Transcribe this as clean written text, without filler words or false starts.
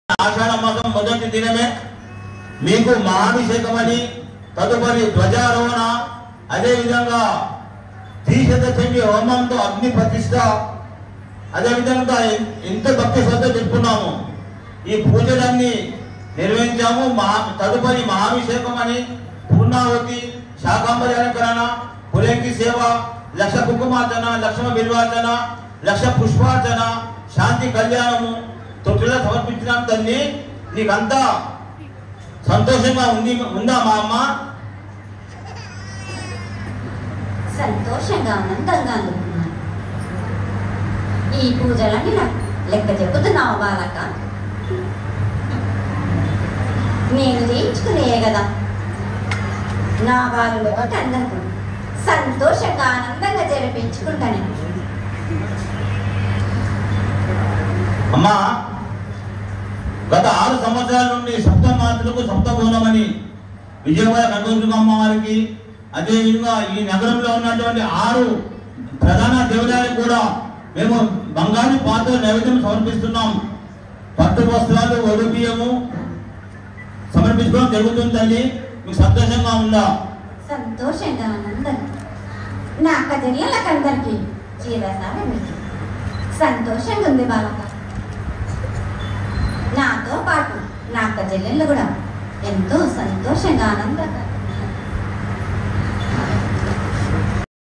ఆషాఢ మాసం మొదటి దినమే మీకు మహాభిషేకమని, తదుపరి ధ్వజారోహణ, అదేవిధంగా తీశతచండి హోమంతో అగ్ని ప్రతిష్ట, అదేవిధంగా ఎంతో భక్తి శ్రద్ధ చెప్పుకున్నాము. ఈ పూజలన్నీ నిర్వహించాము. తదుపరి మహాభిషేకం అని పూర్ణావతి, శాకాంబరి అలంకరణ, పులేకి సేవ, లక్ష కుంకుమార్చన, లక్ష్మ బిల్వార్చన, లక్ష పుష్పార్చన, శాంతి కళ్యాణము తొట్టిలో సమర్పించినాం. తల్లి నీకంతా సంతోషంగా ఉందా మా అమ్మ? సంతోషంగా ఆనందంగా అందుకున్నాను. ఈ పూజలని నాకు లెక్క చెబుతున్నావు బాలక? నేను చేయించుకునే కదా నా బాలులో అందరికీ సంతోషంగా ఆనందంగా జరిపించుకుంటాను. అమ్మా, గత 6 సంవత్సరాల నుండి సప్తమాతృలకు సప్తభూనమని విజయవాడ కనకదుర్గ అమ్మవారికి, అదేవిధంగా ఈ నగరంలో ఉన్నటువంటి 6 ప్రధాన దేవాలయాలకు కూడా మేము బంగారు పాత్ర నైవేద్యం సమర్పిస్తున్నాం. పట్టు వస్త్రాలు, వడు బియ్యము సమర్పించుకోవడం జరుగుతుంది. తల్లి మీకు సంతోషంగా ఉందా? సంతోషంగా ఆనందంగా నా అక్క చెల్లెళ్ళకందరికీ చీరసాలని సంతోషంగా ఉంది బాలక. నాతో పాటు నా అక్క చెల్లెళ్ళు కూడా ఎంతో సంతోషంగా ఆనందంగా